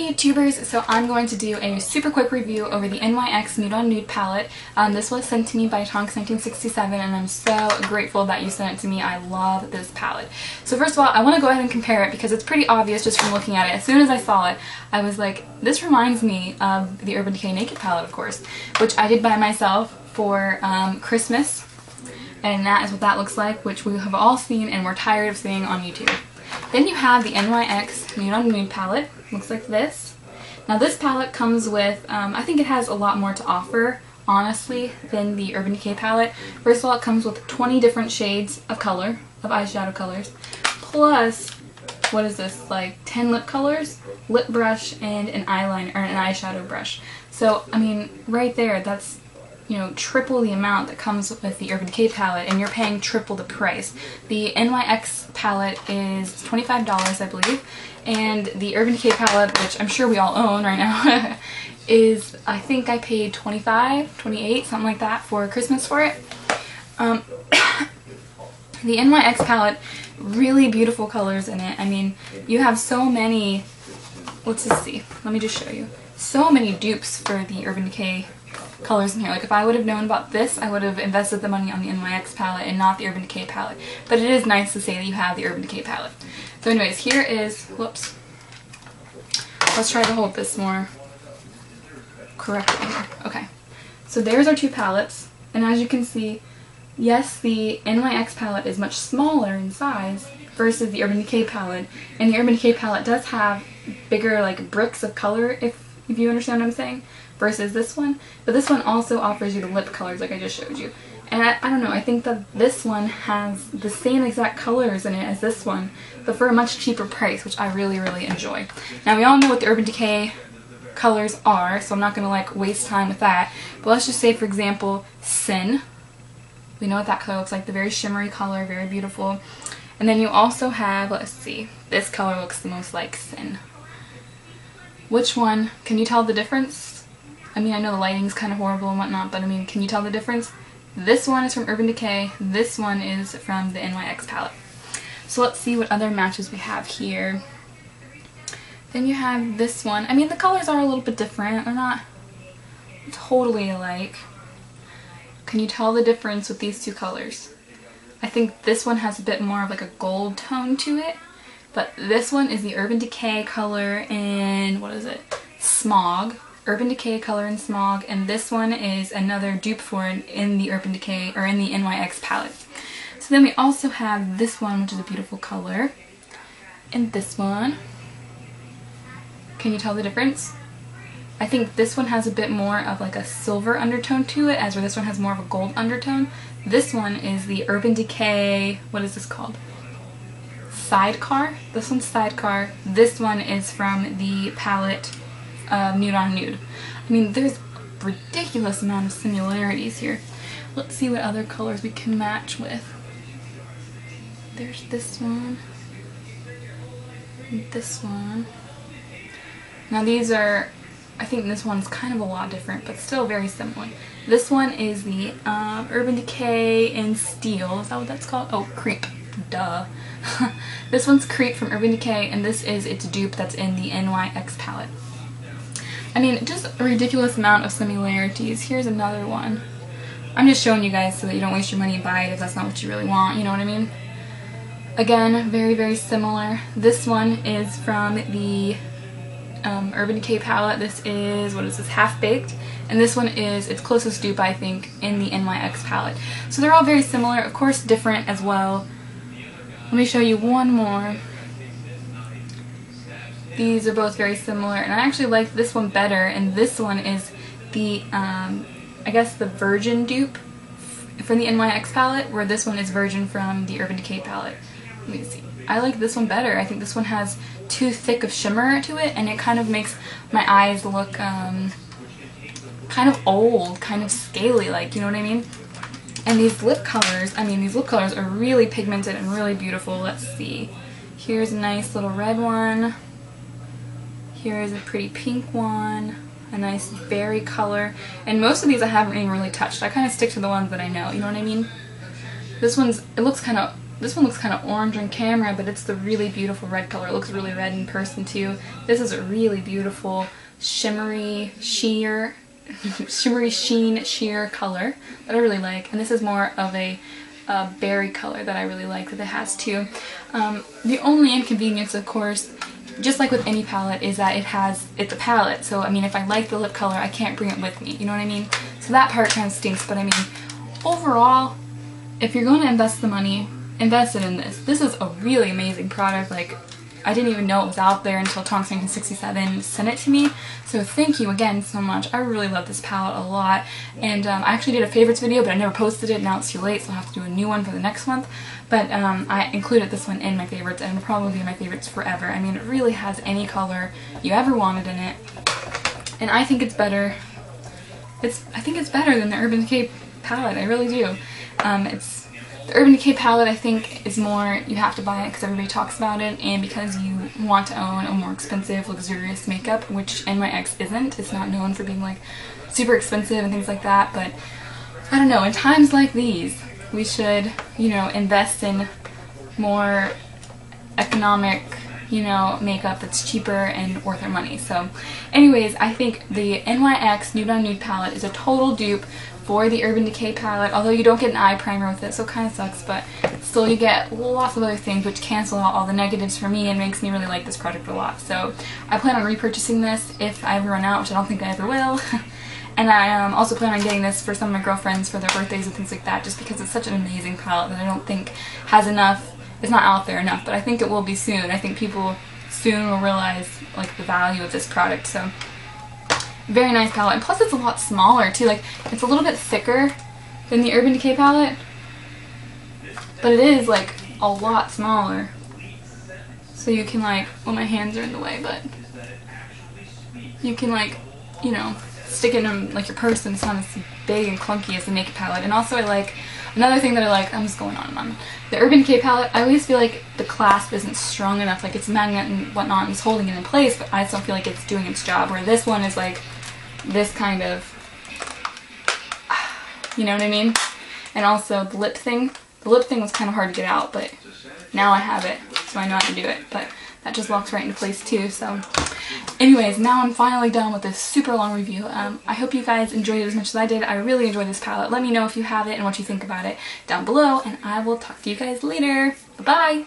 Hey YouTubers, so I'm going to do a super quick review over the NYX Nude on Nude palette. This was sent to me by Tonks1967 and I'm so grateful that you sent it to me. I love this palette. So first of all, I want to go ahead and compare it because it's pretty obvious just from looking at it. As soon as I saw it, I was like, this reminds me of the Urban Decay Naked palette, of course, which I did by myself for Christmas. And that is what that looks like, which we have all seen and we're tired of seeing on YouTube. Then you have the NYX Nude on Nude palette. Looks like this. Now this palette comes with, I think it has a lot more to offer, honestly, than the Urban Decay palette. First of all, it comes with 20 different shades of color, of eyeshadow colors, plus, what is this, like 10 lip colors, lip brush, and an eyeliner, or an eyeshadow brush. So, I mean, right there, that's, you know, triple the amount that comes with the Urban Decay palette, and you're paying triple the price. The NYX palette is $25, I believe, and the Urban Decay palette, which I'm sure we all own right now, is, I think I paid $25, $28, something like that for Christmas for it. The NYX palette, really beautiful colors in it. I mean, you have so many, let's just see, let me just show you. So many dupes for the Urban Decay colors in here. Like if I would have known about this, I would have invested the money on the NYX palette and not the Urban Decay palette. But it is nice to say that you have the Urban Decay palette. So anyways, here is, whoops. Let's try to hold this more correctly here. Okay. So there's our two palettes. And as you can see, yes, the NYX palette is much smaller in size versus the Urban Decay palette. And the Urban Decay palette does have bigger like bricks of color, if you understand what I'm saying, versus this one. But this one also offers you the lip colors like I just showed you. And I don't know, I think that this one has the same exact colors in it as this one, but for a much cheaper price, which I really, really enjoy. Now we all know what the Urban Decay colors are, so I'm not going to like waste time with that. But let's just say, for example, Sin. We know what that color looks like, the very shimmery color, very beautiful. And then you also have, let's see, this color looks the most like Sin. Which one? Can you tell the difference? I mean, I know the lighting's kind of horrible and whatnot, but I mean, can you tell the difference? This one is from Urban Decay, this one is from the NYX palette. So let's see what other matches we have here. Then you have this one. I mean, the colors are a little bit different. They're not totally alike. Can you tell the difference with these two colors? I think this one has a bit more of like a gold tone to it, but this one is the Urban Decay color in, what is it? Smog. Urban Decay color in Smog, and this one is another dupe for it in the Urban Decay, or in the NYX palette. So then we also have this one, which is a beautiful color, and this one. Can you tell the difference? I think this one has a bit more of like a silver undertone to it, as where this one has more of a gold undertone. This one is the Urban Decay, what is this called? Sidecar? This one's Sidecar. This one is from the palette Nude on Nude. I mean, there's a ridiculous amount of similarities here. Let's see what other colors we can match with. There's this one. And this one. Now these are, I think this one's kind of a lot different, but still very similar. This one is the Urban Decay in Steel. Is that what that's called? Oh, Creep. Duh. This one's Creep from Urban Decay, and this is its dupe that's in the NYX palette. I mean, just a ridiculous amount of similarities. Here's another one. I'm just showing you guys so that you don't waste your money and buy it if that's not what you really want, you know what I mean? Again, very, very similar. This one is from the Urban Decay palette. This is, what is this, Half Baked? And this one is its closest dupe, I think, in the NYX palette. So they're all very similar, of course different as well. Let me show you one more. These are both very similar, and I actually like this one better, and this one is the, I guess the Virgin dupe from the NYX palette, where this one is Virgin from the Urban Decay palette. Let me see. I like this one better. I think this one has too thick of shimmer to it, and it kind of makes my eyes look kind of old, kind of scaly, like, you know what I mean? And these lip colors, I mean, these lip colors are really pigmented and really beautiful. Let's see. Here's a nice little red one. Here is a pretty pink one, a nice berry color, and most of these I haven't even really touched. I kind of stick to the ones that I know, you know what I mean? This one's, it looks kind of this one looks kind of orange on camera, but it's the really beautiful red color. It looks really red in person too. This is a really beautiful shimmery sheen sheer color that I really like, and this is more of a berry color that I really like that it has too. The only inconvenience, of course, just like with any palette, is that it's a palette, so I mean if I like the lip color I can't bring it with me, you know what I mean? So that part kind of stinks, but I mean overall, if you're going to invest the money, invest it in this. This is a really amazing product. Like, I didn't even know it was out there until Tonks1967 sent it to me, so thank you again so much. I really love this palette a lot, and I actually did a favorites video, but I never posted it. Now it's too late, so I'll have to do a new one for the next month, but I included this one in my favorites, and it'll probably be in my favorites forever. I mean, it really has any color you ever wanted in it, and I think it's better. I think it's better than the Urban Decay palette, I really do. The Urban Decay palette, I think, is more, you have to buy it because everybody talks about it, and because you want to own a more expensive, luxurious makeup, which NYX isn't. It's not known for being like super expensive and things like that, but I don't know, in times like these, we should, you know, invest in more economic, you know, makeup that's cheaper and worth our money. So anyways, I think the NYX Nude on Nude palette is a total dupe for the Urban Decay palette, although you don't get an eye primer with it, so it kind of sucks, but still you get lots of other things which cancel out all the negatives for me and makes me really like this product a lot. So I plan on repurchasing this if I ever run out, which I don't think I ever will. And I also plan on getting this for some of my girlfriends for their birthdays and things like that, just because it's such an amazing palette that I don't think has enough, it's not out there enough, but I think it will be soon. I think people soon will realize like the value of this product. So very nice palette, and plus it's a lot smaller too. Like, it's a little bit thicker than the Urban Decay palette, but it is like a lot smaller. So you can like, well, my hands are in the way, but you can like, you know, stick it in like your purse, and it's not as big and clunky as the Naked palette. And also I like, another thing that I like, I'm just going on and on. The Urban Decay palette, I always feel like the clasp isn't strong enough, like it's magnet and whatnot and it's holding it in place, but I just don't feel like it's doing its job, where this one is like this kind of, you know what I mean? And also the lip thing was kind of hard to get out, but now I have it, so I know how to do it, but that just locks right into place too. So anyways, now I'm finally done with this super long review. I hope you guys enjoyed it as much as I did. I really enjoyed this palette. Let me know if you have it and what you think about it down below, and I will talk to you guys later. Bye-bye!